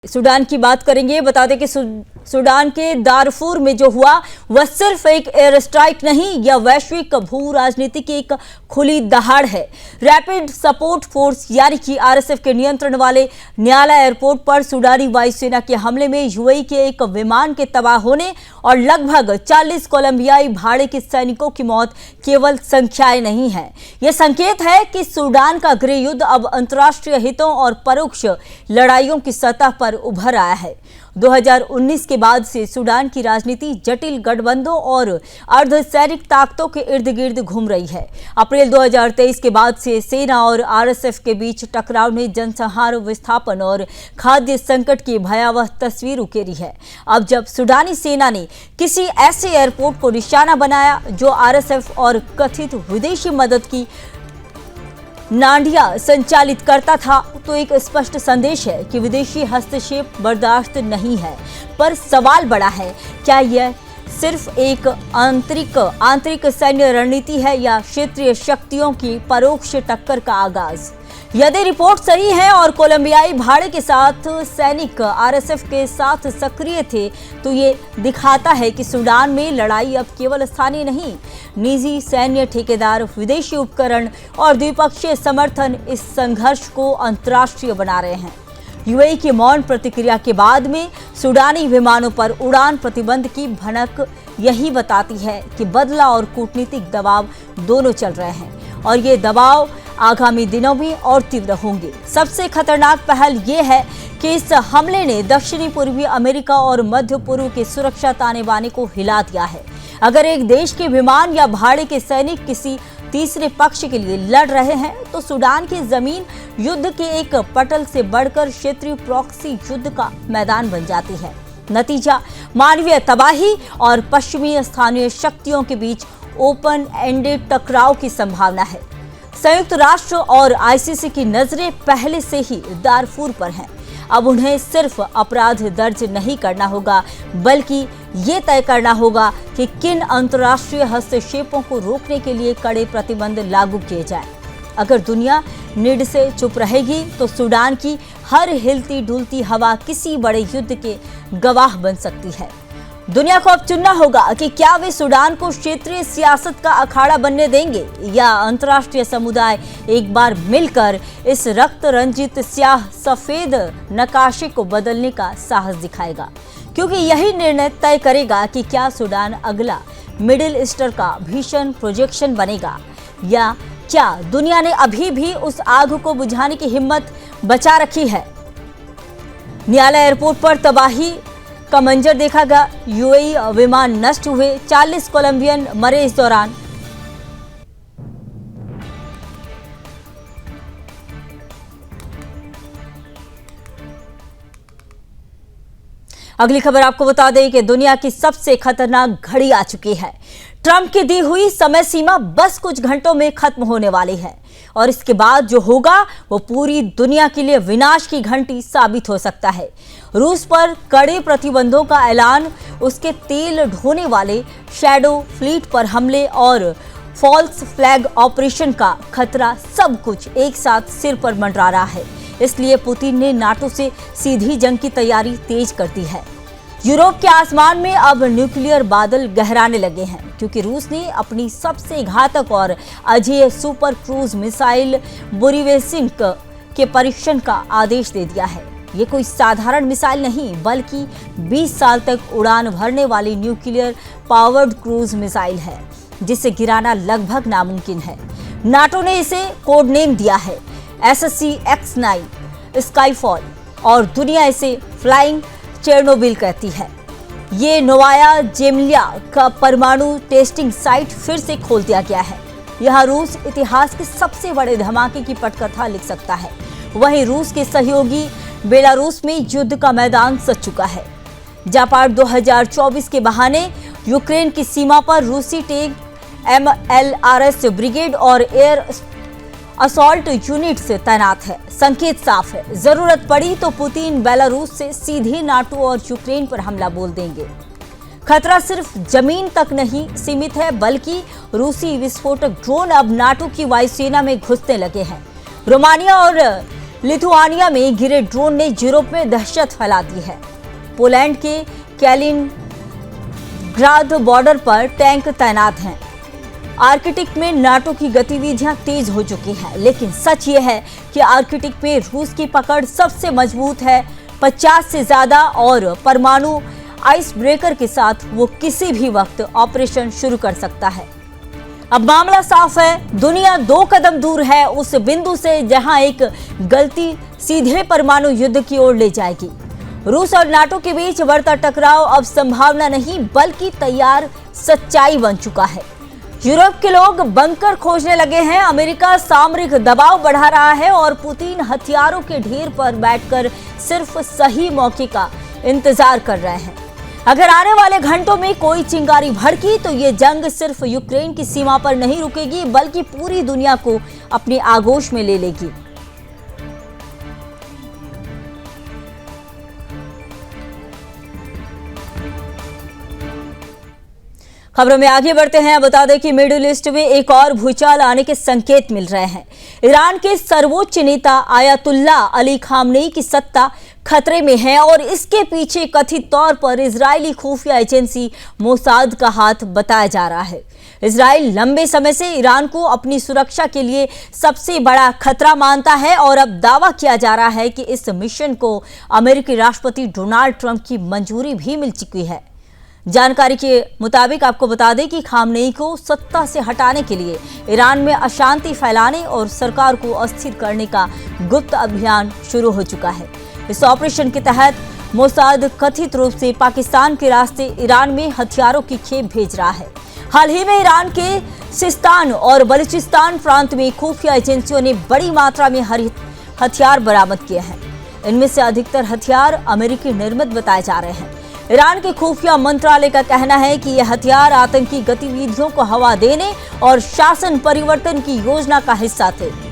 Sudan की बात करेंगे। बता दें कि सूडान के दारफूर में जो हुआ वह सिर्फ एक एयर स्ट्राइक नहीं, यह वैश्विक भू राजनीति की एक खुली दहाड़ है। रैपिड सपोर्ट फोर्स यानी कि आरएसएफ के नियंत्रण वाले न्याला एयरपोर्ट पर सूडानी वायुसेना के हमले में यूएई के एक विमान के तबाह होने और लगभग 40 कोलंबियाई भाड़े के सैनिकों की मौत केवल संख्याएं नहीं है, यह संकेत है कि सूडान का गृह युद्ध अब अंतर्राष्ट्रीय हितों और परोक्ष लड़ाइयों की सतह पर उभर आया है। 2019 के बाद से सूडान की राजनीति जटिल गठबंधों और अर्धसैनिक ताकतों के इर्द गिर्द घूम रही है। अप्रैल 2023 के बाद से सेना और आरएसएफ के बीच टकराव ने जनसंहार, विस्थापन और खाद्य संकट की भयावह तस्वीर उकेरी है। अब जब सूडानी सेना ने किसी ऐसे एयरपोर्ट को निशाना बनाया जो आरएसएफ और कथित विदेशी मदद की नांडिया संचालित करता था, तो एक स्पष्ट संदेश है कि विदेशी हस्तक्षेप बर्दाश्त नहीं है। पर सवाल बड़ा है, क्या यह सिर्फ एक आंतरिक सैन्य रणनीति है या क्षेत्रीय शक्तियों की परोक्ष टक्कर का आगाज? यदि रिपोर्ट सही है और कोलंबियाई भाड़े के साथ सैनिक आरएसएफ के साथ सक्रिय थे, तो ये दिखाता है कि सूडान में लड़ाई अब केवल स्थानीय नहीं, निजी सैन्य ठेकेदार, विदेशी उपकरण और द्विपक्षीय समर्थन इस संघर्ष को अंतर्राष्ट्रीय बना रहे हैं। यूएई की मौन प्रतिक्रिया के बाद में सूडानी विमानों पर उड़ान प्रतिबंध की भनक यही बताती है कि बदला और कूटनीतिक दबाव दोनों चल रहे हैं और ये दबाव आगामी दिनों में और तीव्र होंगे। सबसे खतरनाक पहल ये है कि इस हमले ने दक्षिणी पूर्वी अमेरिका और मध्य पूर्व के सुरक्षा ताने बाने को हिला दिया है। अगर एक देश के विमान या भाड़े के सैनिक किसी तीसरे पक्ष के लिए लड़ रहे हैं, तो सूडान की जमीन युद्ध के एक पटल से बढ़कर क्षेत्रीय प्रॉक्सी युद्ध का मैदान बन जाती है। नतीजा मानवीय तबाही और पश्चिमी स्थानीय शक्तियों के बीच ओपन एंडेड टकराव की संभावना है। संयुक्त राष्ट्र और आईसीसी की नजरें पहले से ही दारफूर पर हैं। अब उन्हें सिर्फ अपराध दर्ज नहीं करना होगा, बल्कि ये तय करना होगा कि किन अंतर्राष्ट्रीय हस्तक्षेपों को रोकने के लिए कड़े प्रतिबंध लागू किए जाएं। अगर दुनिया निड से चुप रहेगी, तो सूडान की हर हिलती डुलती हवा किसी बड़े युद्ध के गवाह बन सकती है। दुनिया को अब चुनना होगा कि क्या वे सूडान को क्षेत्रीय सियासत का अखाड़ा बनने देंगे या अंतर्राष्ट्रीय समुदाय एक बार मिलकर इस रक्त रंजित स्याह सफेद नकाशे को बदलने का साहस दिखाएगा, क्योंकि यही निर्णय तय करेगा कि क्या सूडान अगला मिडिल ईस्टर्न का भीषण प्रोजेक्शन बनेगा या क्या दुनिया ने अभी भी उस आग को बुझाने की हिम्मत बचा रखी है। न्याला एयरपोर्ट पर तबाही का मंजर देखा गया। यूएई विमान नष्ट हुए, 40 कोलंबियन मरे इस दौरान। अगली खबर आपको बता दें कि दुनिया की सबसे खतरनाक घड़ी आ चुकी है। ट्रंप की दी हुई समय सीमा बस कुछ घंटों में खत्म होने वाली है और इसके बाद जो होगा वो पूरी दुनिया के लिए विनाश की घंटी साबित हो सकता है। रूस पर कड़े प्रतिबंधों का ऐलान, उसके तेल ढोने वाले शैडो फ्लीट पर हमले और फॉल्स फ्लैग ऑपरेशन का खतरा, सब कुछ एक साथ सिर पर मंडरा रहा है। इसलिए पुतिन ने नाटो से सीधी जंग की तैयारी तेज कर दी है। यूरोप के आसमान में अब न्यूक्लियर बादल गहराने लगे हैं, क्योंकि रूस ने अपनी सबसे घातक और अजेय सुपर क्रूज मिसाइल बुरिवेसिंक के परीक्षण का आदेश दे दिया है। ये कोई साधारण मिसाइल नहीं, बल्कि 20 साल तक उड़ान भरने वाली न्यूक्लियर पावर्ड क्रूज मिसाइल है, जिसे गिराना लगभग नामुमकिन है। नाटो ने इसे कोड नेम दिया है SSC-X9 स्काईफॉल और दुनिया इसे फ्लाइंग चेरनोबिल कहती है। ये नोवाया जेमलिया का परमाणु टेस्टिंग साइट फिर से खोल दिया गया है। यह रूस इतिहास के सबसे बड़े धमाके की पटकथा लिख सकता है। वहीं रूस के सहयोगी बेलारूस में युद्ध का मैदान सज चुका है। जापान 2024 के बहाने यूक्रेन की सीमा पर रूसी टैंक MLRS ब्रिगेड और एयर असॉल्ट यूनिट से तैनात है। संकेत साफ है, जरूरत पड़ी तो पुतिन बेलारूस से सीधे नाटो और यूक्रेन पर हमला बोल देंगे। खतरा सिर्फ जमीन तक नहीं सीमित है, बल्कि रूसी विस्फोटक ड्रोन अब नाटो की वायुसेना में घुसने लगे हैं। रोमानिया और लिथुआनिया में गिरे ड्रोन ने यूरोप में दहशत फैला दी है। पोलैंड के कैलिनग्राद बॉर्डर पर टैंक तैनात हैं। आर्कटिक में नाटो की गतिविधियां तेज हो चुकी हैं, लेकिन सच ये है कि आर्कटिक में रूस की पकड़ सबसे मजबूत है। 50 से ज्यादा और परमाणु आइस ब्रेकर के साथ वो किसी भी वक्त ऑपरेशन शुरू कर सकता है। अब मामला साफ है, दुनिया 2 कदम दूर है उस बिंदु से जहां एक गलती सीधे परमाणु युद्ध की ओर ले जाएगी। रूस और नाटो के बीच बढ़ता टकराव अब संभावना नहीं बल्कि तैयार सच्चाई बन चुका है। यूरोप के लोग बंकर खोजने लगे हैं, अमेरिका सामरिक दबाव बढ़ा रहा है और पुतिन हथियारों के ढेर पर बैठकर सिर्फ सही मौके का इंतजार कर रहे हैं। अगर आने वाले घंटों में कोई चिंगारी भड़की तो ये जंग सिर्फ यूक्रेन की सीमा पर नहीं रुकेगी बल्कि पूरी दुनिया को अपनी आगोश में ले लेगी। खबरों में आगे बढ़ते हैं। बता दें कि मिडिल ईस्ट में एक और भूचाल आने के संकेत मिल रहे हैं। ईरान के सर्वोच्च नेता आयतुल्ला अली खामनेई की सत्ता खतरे में है और इसके पीछे कथित तौर पर इजरायली खुफिया एजेंसी मोसाद का हाथ बताया जा रहा है। इजराइल लंबे समय से ईरान को अपनी सुरक्षा के लिए सबसे बड़ा खतरा मानता है और अब दावा किया जा रहा है कि इस मिशन को अमेरिकी राष्ट्रपति डोनाल्ड ट्रंप की मंजूरी भी मिल चुकी है। जानकारी के मुताबिक आपको बता दें कि खामनेई को सत्ता से हटाने के लिए ईरान में अशांति फैलाने और सरकार को अस्थिर करने का गुप्त अभियान शुरू हो चुका है। इस ऑपरेशन के तहत मोसाद कथित रूप से पाकिस्तान के रास्ते ईरान में हथियारों की खेप भेज रहा है। हाल ही में ईरान के सिस्तान और बलूचिस्तान प्रांत में खुफिया एजेंसियों ने बड़ी मात्रा में हथियार बरामद किए हैं। इनमें से अधिकतर हथियार अमेरिकी निर्मित बताए जा रहे हैं। ईरान के खुफिया मंत्रालय का कहना है कि यह हथियार आतंकी गतिविधियों को हवा देने और शासन परिवर्तन की योजना का हिस्सा थे।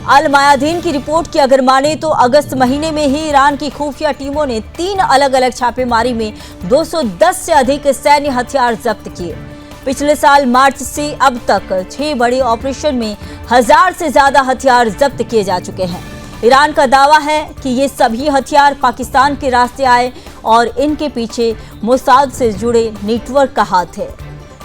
अल मायादीन की रिपोर्ट की अगर माने तो अगस्त महीने में ही ईरान की खुफिया टीमों ने 3 अलग अलग छापेमारी में 210 से अधिक सैन्य हथियार जब्त किए। पिछले साल मार्च से अब तक 6 बड़े ऑपरेशन में 1000 से ज्यादा हथियार जब्त किए जा चुके हैं। ईरान का दावा है कि ये सभी हथियार पाकिस्तान के रास्ते आए और इनके पीछे मोसाद से जुड़े नेटवर्क का हाथ है।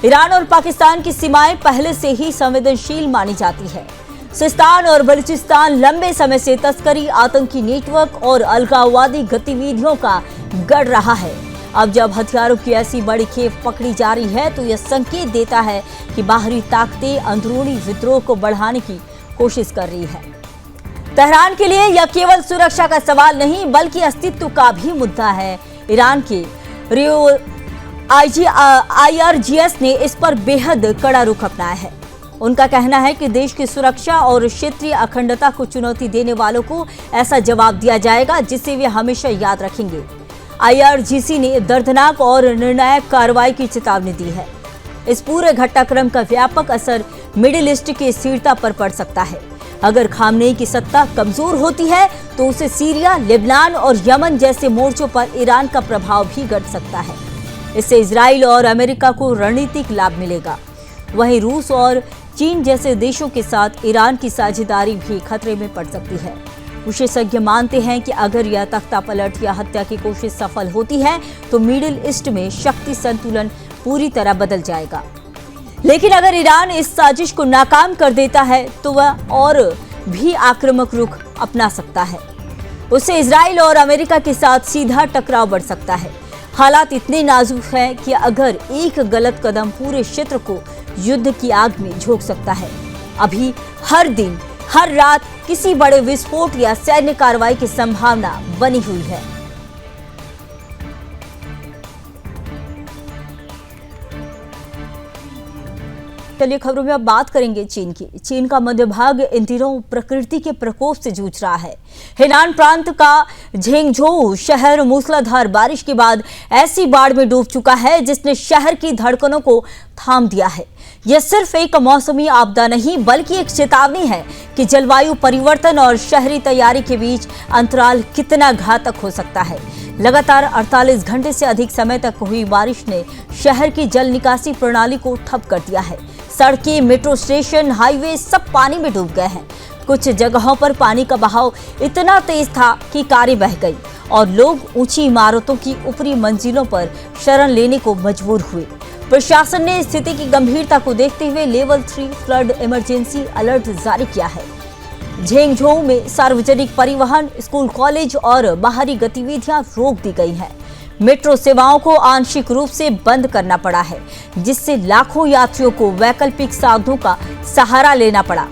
ईरान और पाकिस्तान की सीमाएं पहले से ही संवेदनशील मानी जाती है। सिस्तान और बलूचिस्तान लंबे समय से तस्करी, आतंकी नेटवर्क और अलगाववादी गतिविधियों का गढ़ रहा है। अब जब हथियारों की ऐसी बड़ी खेप पकड़ी जा रही है तो यह संकेत देता है कि बाहरी ताकतें अंदरूनी विद्रोह को बढ़ाने की कोशिश कर रही है। तेहरान के लिए यह केवल सुरक्षा का सवाल नहीं बल्कि अस्तित्व का भी मुद्दा है। ईरान के IRGS ने इस पर बेहद कड़ा रुख अपनाया है। उनका कहना है कि देश की सुरक्षा और क्षेत्रीय अखंडता को चुनौती देने वालों को ऐसा जवाब दिया जाएगा जिसे वे हमेशा याद रखेंगे। IRGC ने दर्दनाक और निर्णायक कार्रवाई की चेतावनी दी है। इस पूरे घटनाक्रम का व्यापक असर मिडिल ईस्ट की स्थिरता पर पड़ सकता है। अगर खामनेई की सत्ता कमजोर होती है तो उसे सीरिया, लेबनान और यमन जैसे मोर्चों पर ईरान का प्रभाव भी घट सकता है। इससे इजराइल और अमेरिका को रणनीतिक लाभ मिलेगा। वहीं रूस और चीन जैसे देशों के साथ ईरान की साझेदारी भी खतरे में पड़ सकती है। विशेषज्ञ मानते हैं कि अगर यह तख्ता पलट या हत्या की कोशिश सफल होती है तो मिडिल ईस्ट में शक्ति संतुलन पूरी तरह बदल जाएगा। लेकिन अगर ईरान इस साजिश को नाकाम कर देता है तो वह और भी आक्रामक रुख अपना सकता है। उससे इजराइल और अमेरिका के साथ सीधा टकराव बढ़ सकता है। हालात इतने नाजुक हैं कि अगर एक गलत कदम पूरे क्षेत्र को युद्ध की आग में झोंक सकता है। अभी हर दिन, हर रात किसी बड़े विस्फोट या सैन्य कार्रवाई की संभावना बनी हुई है। चलिए खबरों में अब बात करेंगे चीन की। चीन का मध्य भाग इन दिनों प्रकृति के प्रकोप से जूझ रहा है। हेनान प्रांत का झेंगझोउ शहर मूसलाधार बारिश के बाद ऐसी बाढ़ में डूब चुका है जिसने शहर की धड़कनों को थाम दिया है। यह सिर्फ एक मौसमी आपदा नहीं बल्कि एक चेतावनी है कि जलवायु परिवर्तन और शहरी तैयारी के बीच अंतराल कितना घातक हो सकता है। लगातार 48 घंटे से अधिक समय तक हुई बारिश ने शहर की जल निकासी प्रणाली को ठप कर दिया है। सड़कें, मेट्रो स्टेशन, हाईवे सब पानी में डूब गए हैं। कुछ जगहों पर पानी का बहाव इतना तेज था कि कारें बह गई और लोग ऊंची इमारतों की ऊपरी मंजिलों पर शरण लेने को मजबूर हुए। प्रशासन ने स्थिति की गंभीरता को देखते हुए लेवल 3 फ्लड इमरजेंसी अलर्ट जारी किया है। झेंगझोउ में सार्वजनिक परिवहन, स्कूल, कॉलेज और बाहरी गतिविधियां रोक दी गई हैं। मेट्रो सेवाओं को आंशिक रूप से बंद करना पड़ा है, जिससे लाखों यात्रियों को वैकल्पिक साधनों का सहारा लेना पड़ा।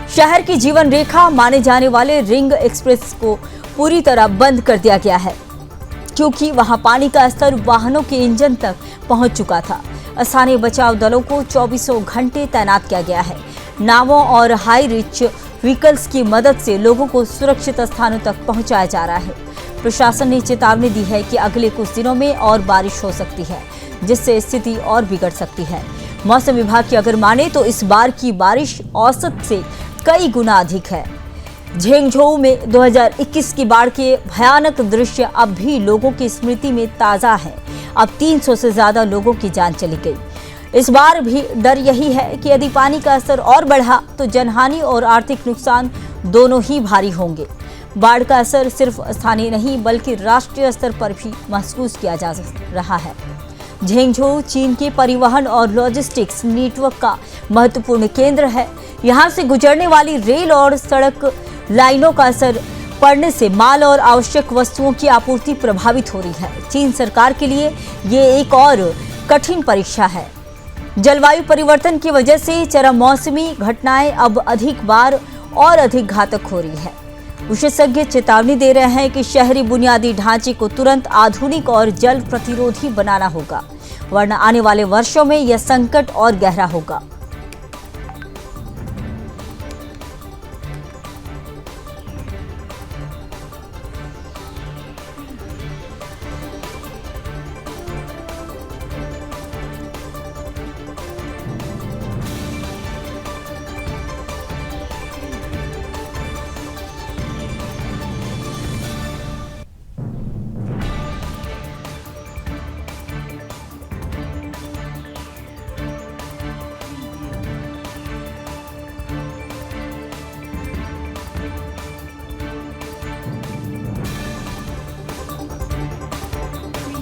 शहर की जीवन रेखा माने जाने वाले रिंग एक्सप्रेस को पूरी तरह बंद कर दिया गया है, क्योंकि वहां पानी का स्तर वाहनों के इंजन तक पहुंच चुका था। स्थानीय बचाव दलों को 24 घंटे तैनात किया गया है। नावों और हाई रिच व्हीकल्स की मदद से लोगों को सुरक्षित स्थानों तक पहुंचाया जा रहा है। प्रशासन ने चेतावनी दी है कि अगले कुछ दिनों में और बारिश हो सकती है, जिससे स्थिति और बिगड़ सकती है। मौसम विभाग की अगर माने तो इस बार की बारिश औसत से कई गुना अधिक है। झेंगझोउ में 2021 की बाढ़ के भयानक दृश्य अब भी लोगों की स्मृति में ताजा है। अब 300 से ज्यादा लोगों की जान चली गई। इस बार भी डर यही है कि यदि पानी का स्तर और बढ़ा तो जनहानि और आर्थिक नुकसान दोनों ही भारी होंगे। बाढ़ का असर सिर्फ स्थानीय नहीं बल्कि राष्ट्रीय स्तर पर भी महसूस किया जा रहा है। झेंगझोउ चीन के परिवहन और लॉजिस्टिक्स नेटवर्क का महत्वपूर्ण केंद्र है। यहाँ से गुजरने वाली रेल और सड़क लाइनों का असर पड़ने से माल और आवश्यक वस्तुओं की आपूर्ति प्रभावित हो रही है। चीन सरकार के लिए ये एक और कठिन परीक्षा है। जलवायु परिवर्तन की वजह से चरम मौसमी घटनाएं अब अधिक बार और अधिक घातक हो रही है। विशेषज्ञ चेतावनी दे रहे हैं कि शहरी बुनियादी ढांचे को तुरंत आधुनिक और जल प्रतिरोधी बनाना होगा, वरना आने वाले वर्षों में यह संकट और गहरा होगा।